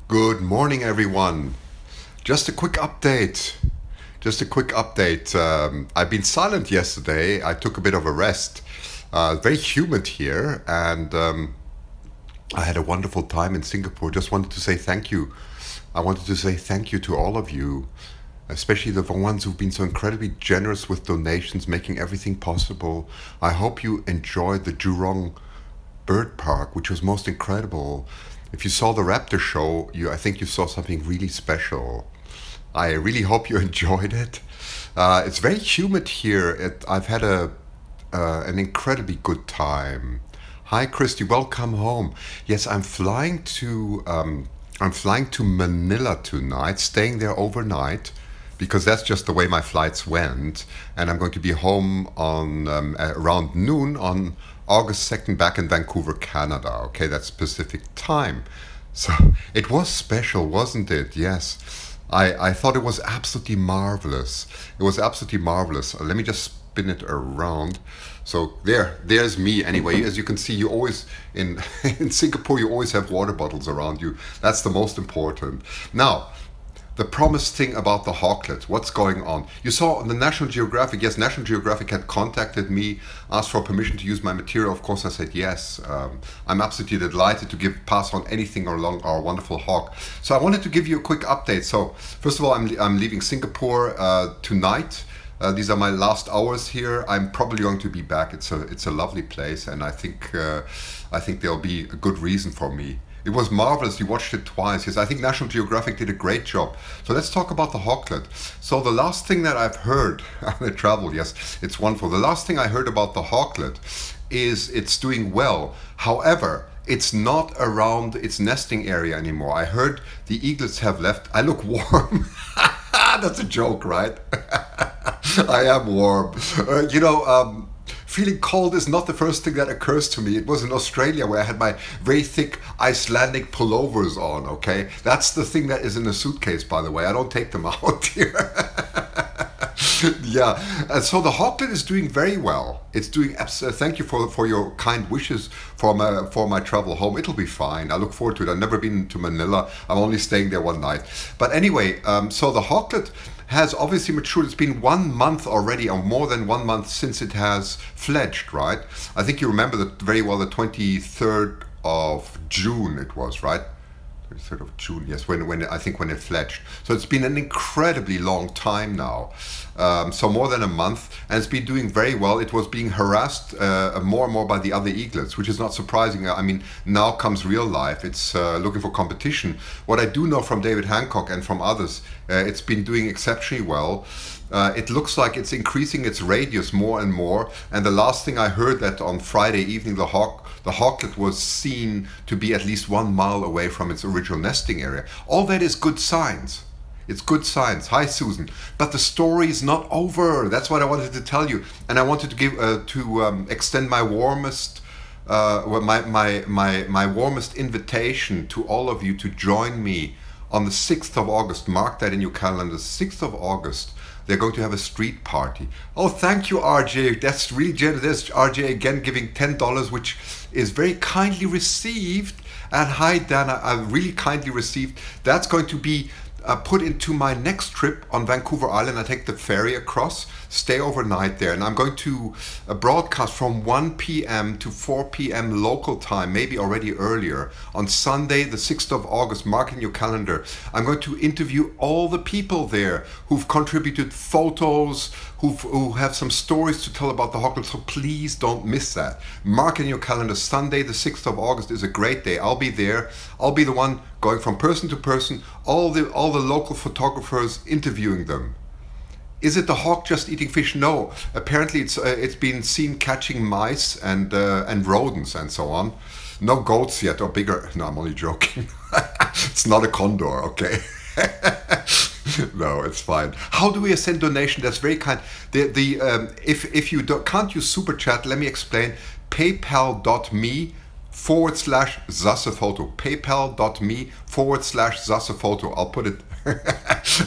Good morning, everyone. Just a quick update. I've been silent yesterday. I took a bit of a rest. Very humid here, and I had a wonderful time in Singapore. Just wanted to say thank you. I wanted to say thank you to all of you, especially the ones who've been so incredibly generous with donations, making everything possible. I hope you enjoyed the Jurong Bird Park, which was most incredible. If you saw the Raptor show, I think you saw something really special. I really hope you enjoyed it. It's very humid here. I've had an incredibly good time. Hi, Christy. Welcome home. Yes, I'm flying to Manila tonight, staying there overnight, because that's just the way my flights went. And I'm going to be home on around noon on August 2nd, back in Vancouver, Canada. Okay, that's Pacific time. So it was special, wasn't it? Yes. I thought it was absolutely marvelous. It was absolutely marvelous. Let me just spin it around. So there's me anyway. As you can see, you always, in Singapore, you always have water bottles around you. That's the most important. Now, the promised thing about the hawklet, what's going on? You saw on the National Geographic, yes, National Geographic had contacted me, asked for permission to use my material. Of course, I said yes. I'm absolutely delighted to pass on anything along our wonderful hawk. So I wanted to give you a quick update. So first of all, I'm leaving Singapore tonight. These are my last hours here. I'm probably going to be back. It's a lovely place, and I think there'll be a good reason for me. It was marvelous. You watched it twice. Yes, I think National Geographic did a great job. So let's talk about the hawklet. So the last thing that I've heard on the travel, yes, it's wonderful. The last thing I heard about the hawklet is it's doing well. However, it's not around its nesting area anymore. I heard the eaglets have left. I look warm. That's a joke, right? I am warm. Feeling cold is not the first thing that occurs to me. It was in Australia where I had my very thick Icelandic pullovers on, okay? That's the thing that is in the suitcase, by the way. I don't take them out here. Yeah, and so the hawklet is doing very well. It's doing, thank you for your kind wishes for my travel home. It'll be fine. I look forward to it. I've never been to Manila. I'm only staying there one night. But anyway, so the hawklet has obviously matured. It's been 1 month already, or more than 1 month since it has fledged, right? I think you remember that very well, the 23rd of June it was, right? 23rd of June, yes, when it fledged. So it's been an incredibly long time now. So more than a month, and it's been doing very well. It was being harassed more and more by the other eaglets, which is not surprising. I mean, now comes real life. It's looking for competition. What I do know from David Hancock and from others, it's been doing exceptionally well. It looks like it's increasing its radius more and more. And the last thing I heard, that on Friday evening, the hawklet was seen to be at least 1 mile away from its original nesting area. All that is good signs. It's good signs. Hi, Susan. But the story is not over. That's what I wanted to tell you. And I wanted to give extend my warmest my warmest invitation to all of you to join me on the 6th of August. Mark that in your calendar. 6th of August. They're going to have a street party. Oh, thank you, RJ. That's really generous. There's RJ again giving $10, which is very kindly received. And hi, Dana. I really kindly received. That's going to be put into my next trip on Vancouver Island. I take the ferry across, stay overnight there, and I'm going to broadcast from 1 p.m. to 4 p.m. local time, maybe already earlier, on Sunday, the 6th of August. Mark in your calendar. I'm going to interview all the people there who've contributed photos, who have some stories to tell about the hawklet, so please don't miss that. Mark in your calendar. Sunday, the 6th of August is a great day. I'll be there. I'll be the one going from person to person, all the local photographers interviewing them. Is it the hawk just eating fish? No. Apparently it's been seen catching mice and rodents and so on. No goats yet, or bigger. No, I'm only joking. It's not a condor, okay? No, it's fine. How do we send donation? That's very kind. If you can't use super chat, let me explain. PayPal.me/SassePhoto. PayPal.me/SassePhoto. I'll put it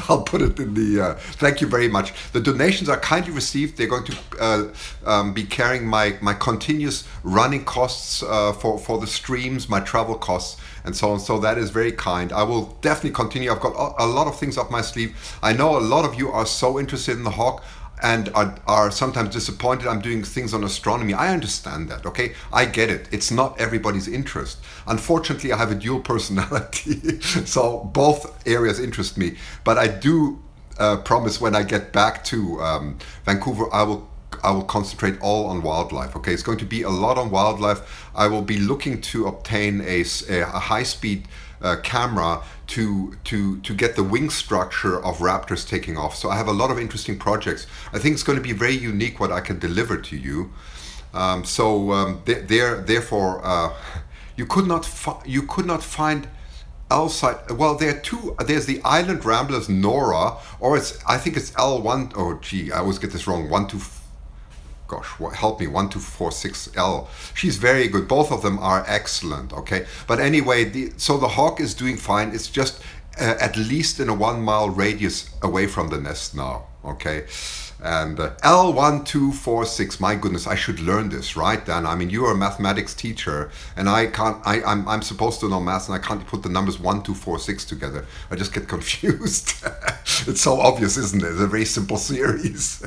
I'll put it in the. Thank you very much. The donations are kindly received. They're going to be carrying my continuous running costs for the streams, my travel costs, and so on. So that is very kind. I will definitely continue. I've got a lot of things up my sleeve. I know a lot of you are so interested in the hawk and are sometimes disappointed I'm doing things on astronomy. I understand that, okay? I get it. It's not everybody's interest. Unfortunately, I have a dual personality, so both areas interest me. But I do promise when I get back to Vancouver, I will concentrate all on wildlife, okay? It's going to be a lot on wildlife. I will be looking to obtain a high-speed camera to get the wing structure of raptors taking off. So I have a lot of interesting projects. I think it's going to be very unique what I can deliver to you. Therefore, you could not find outside. Well, there are two. There's the Island Ramblers Nora, or I think it's L1. Oh, gee, I always get this wrong. Gosh, help me, 1246L. She's very good. Both of them are excellent, okay? But anyway, so the hawk is doing fine. It's just at least in a 1 mile radius away from the nest now, okay? And L1246, my goodness, I should learn this, right, Dan? I mean, you are a mathematics teacher, and I'm supposed to know math, and I can't put the numbers 1, 2, 4, 6 together. I just get confused. It's so obvious, isn't it? It's a very simple series.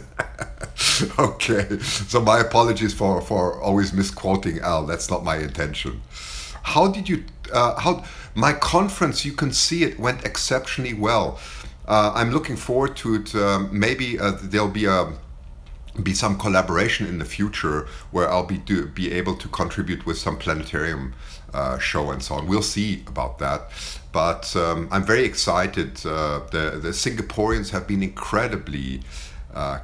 Okay, so my apologies for always misquoting Al. That's not my intention. How did you, my conference, you can see it went exceptionally well. I'm looking forward to it. Maybe there'll be some collaboration in the future where I'll be able to contribute with some planetarium show and so on. We'll see about that. But I'm very excited. The Singaporeans have been incredibly.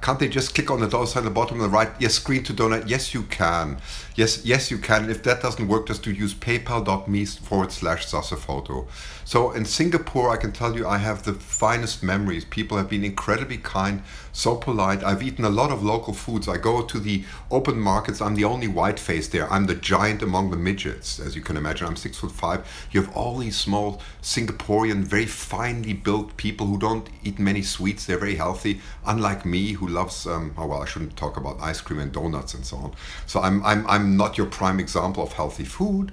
Can't they just click on the dollar sign at the bottom of the right? Yes, screen to donate. Yes, you can. Yes, you can. If that doesn't work, just to use paypal.me/SassePhoto. So in Singapore, I can tell you I have the finest memories. People have been incredibly kind, so polite. I've eaten a lot of local foods. I go to the open markets. I'm the only white face there. I'm the giant among the midgets, as you can imagine. I'm 6'5". You have all these small Singaporean, very finely built people who don't eat many sweets. They're very healthy, unlike me, who loves oh well, I shouldn't talk about ice cream and donuts and so on. So I'm not your prime example of healthy food,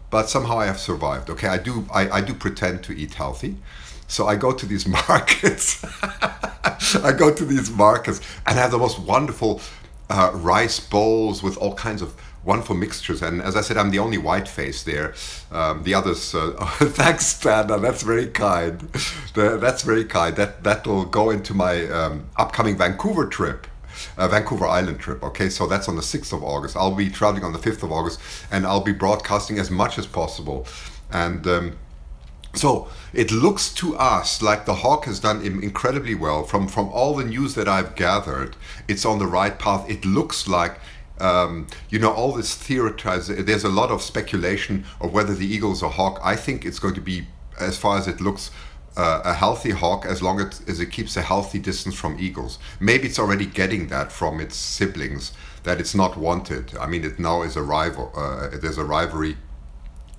but somehow I have survived. Okay, I do pretend to eat healthy. So I go to these markets. I go to these markets and have the most wonderful rice bowls with all kinds of wonderful mixtures. And as I said, I'm the only white face there. The others, thanks, Stana, that's very kind. That's very kind. That will go into my upcoming Vancouver trip. Vancouver Island trip, okay? So that's on the 6th of August. I'll be traveling on the 5th of August, and I'll be broadcasting as much as possible. And so it looks to us like the hawk has done incredibly well. From all the news that I've gathered, it's on the right path. It looks like, you know, all this theorizing, there's a lot of speculation of whether the eagle is a hawk. I think it's going to be, as far as it looks, a healthy hawk, as long as it keeps a healthy distance from eagles. Maybe it's already getting that from its siblings, that it's not wanted. I mean, it now is a rival. There's a rivalry,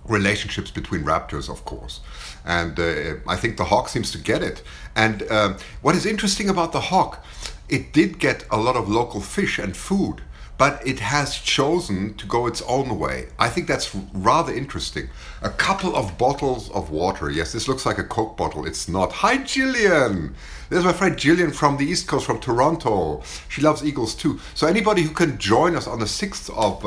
relationships between raptors, of course. And I think the hawk seems to get it. And what is interesting about the hawk, it did get a lot of local fish and food, but it has chosen to go its own way. I think that's rather interesting. A couple of bottles of water. Yes, this looks like a Coke bottle. It's not. Hi, Jillian. There's my friend Jillian from the East Coast, from Toronto. She loves eagles too. So anybody who can join us on the 6th of,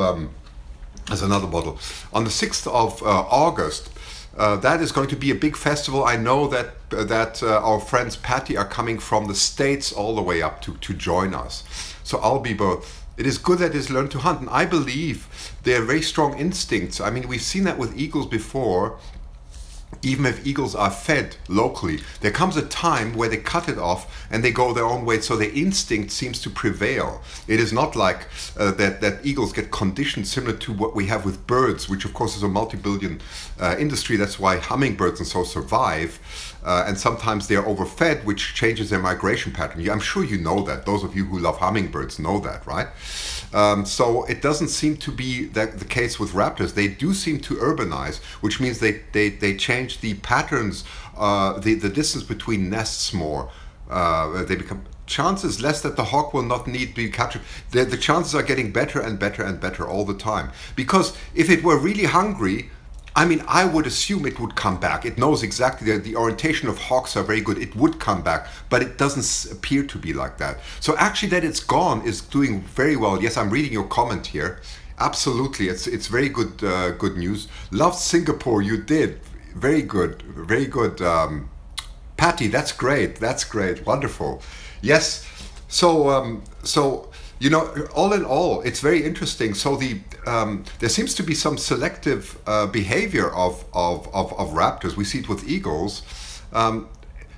there's another bottle, on the 6th of August, that is going to be a big festival. I know that our friends Patty are coming from the States all the way up to join us. So I'll be both. It is good that it's learned to hunt, and I believe they are very strong instincts. I mean, we've seen that with eagles before. Even if eagles are fed locally, there comes a time where they cut it off and they go their own way, so their instinct seems to prevail. It is not like that eagles get conditioned similar to what we have with birds, which of course is a multi-billion industry. That's why hummingbirds and so survive. And sometimes they're overfed, which changes their migration pattern. I'm sure you know that. Those of you who love hummingbirds know that, right? So it doesn't seem to be the case with raptors. They do seem to urbanize, which means they change change the patterns, the distance between nests more. They become chances less that the hawk will not need to be captured. The chances are getting better and better and better all the time. Because if it were really hungry, I mean, I would assume it would come back. It knows exactly the orientation of hawks are very good. It would come back, but it doesn't appear to be like that. So actually that it's gone is doing very well. Yes, I'm reading your comment here. Absolutely, it's very good good news. Loved Singapore, you did. Very good, very good. Patty, that's great, wonderful. Yes, so you know, all in all, it's very interesting. So there seems to be some selective behavior of raptors. We see it with eagles.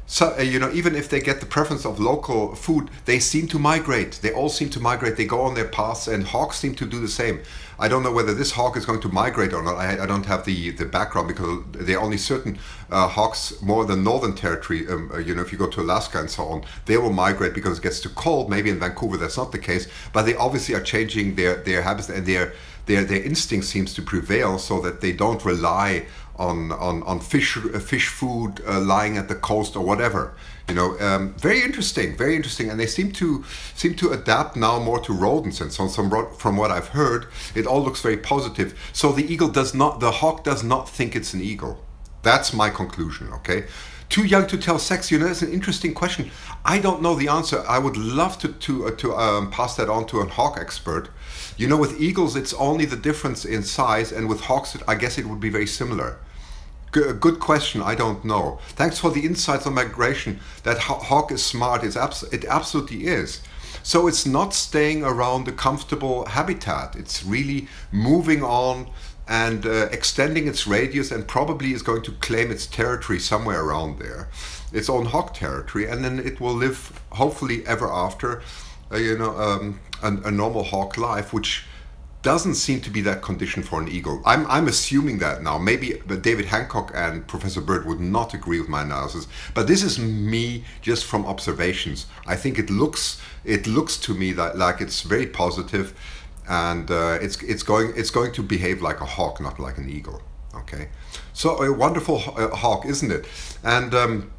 So, you know, even if they get the preference of local food, they seem to migrate. They all seem to migrate. They go on their paths, and hawks seem to do the same. I don't know whether this hawk is going to migrate or not. I don't have the background, because there are only certain hawks, more than northern territory. You know, if you go to Alaska and so on, they will migrate because it gets too cold. Maybe in Vancouver that's not the case, but they obviously are changing their habits, and their instinct seems to prevail, so that they don't rely on fish food lying at the coast or whatever. You know, very interesting, and they seem to adapt now more to rodents and so on. From what I've heard, it all looks very positive. So the hawk does not think it's an eagle. That's my conclusion. Okay. Too young to tell sex, you know, that's an interesting question. I don't know the answer. I would love to pass that on to a hawk expert. You know, with eagles, it's only the difference in size, and with hawks, I guess it would be very similar. Good question, I don't know. Thanks for the insights on migration. That hawk is smart, it absolutely is. So it's not staying around a comfortable habitat. It's really moving on and extending its radius, and probably is going to claim its territory somewhere around there, its own hawk territory, and then it will live, hopefully ever after, you know, a normal hawk life, which doesn't seem to be that condition for an eagle. I'm assuming that now. Maybe David Hancock and Professor Bird would not agree with my analysis, but this is me just from observations. I think it looks to me that like it's very positive, and it's going to behave like a hawk, not like an eagle. Okay, so a wonderful hawk, isn't it? And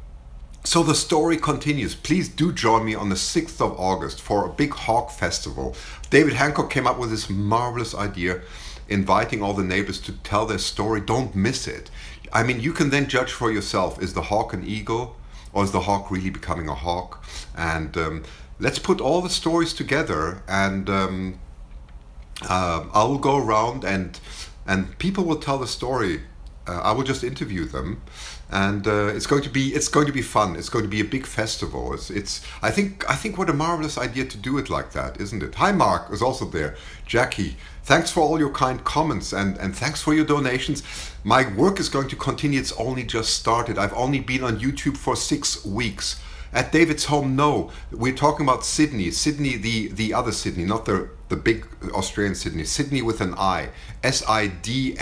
so the story continues. Please do join me on the 6th of August for a big hawk festival. David Hancock came up with this marvelous idea, inviting all the neighbors to tell their story. Don't miss it. I mean, you can then judge for yourself, is the hawk an eagle, or is the hawk really becoming a hawk? And let's put all the stories together, and I will go around and people will tell the story. I will just interview them, and it's going to be fun. It's going to be a big festival. I think what a marvelous idea to do it like that, isn't it? Hi, Mark is also there. Jackie, thanks for all your kind comments, and thanks for your donations. My work is going to continue. It's only just started. I've only been on YouTube for 6 weeks. At David's home, no. We're talking about Sydney. Sydney, the other Sydney, not the big Australian Sydney. Sydney with an I. Sydney.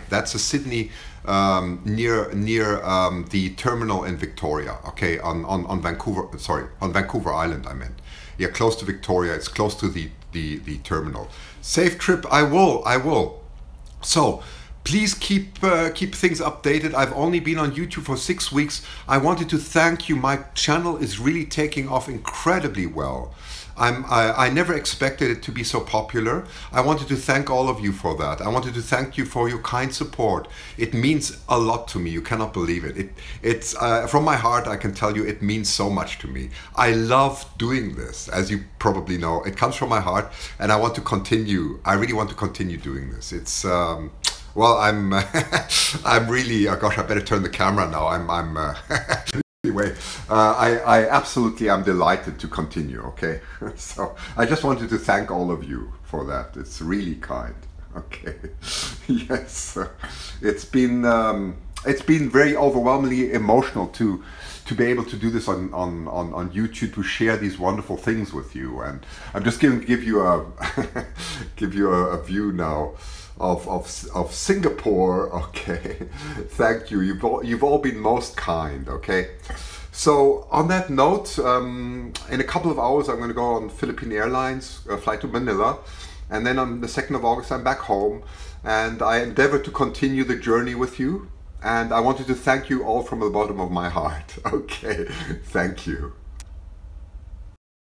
That's a Sydney near the terminal in Victoria. Okay, on Vancouver. Sorry, on Vancouver Island, I meant. Yeah, close to Victoria. It's close to the terminal. Safe trip. I will. So, please keep things updated. I've only been on YouTube for 6 weeks. I wanted to thank you. My channel is really taking off incredibly well. I never expected it to be so popular. I wanted to thank all of you for that. I wanted to thank you for your kind support. It means a lot to me. You cannot believe it. It's from my heart, I can tell you it means so much to me. I love doing this, as you probably know. It comes from my heart, and I want to continue. I really want to continue doing this. It's well, I'm really, oh gosh, I better turn the camera now. Anyway, I absolutely am delighted to continue, okay? So I just wanted to thank all of you for that. It's really kind, okay? Yes, it's been very overwhelmingly emotional to be able to do this on YouTube, to share these wonderful things with you. And I'm just going to give you a a view now of Singapore. Okay, thank you. You've all been most kind. Okay, so on that note, in a couple of hours I'm going to go on Philippine Airlines flight to Manila, and then on the 2nd of August I'm back home, and I endeavor to continue the journey with you. And I wanted to thank you all from the bottom of my heart. Okay, thank you.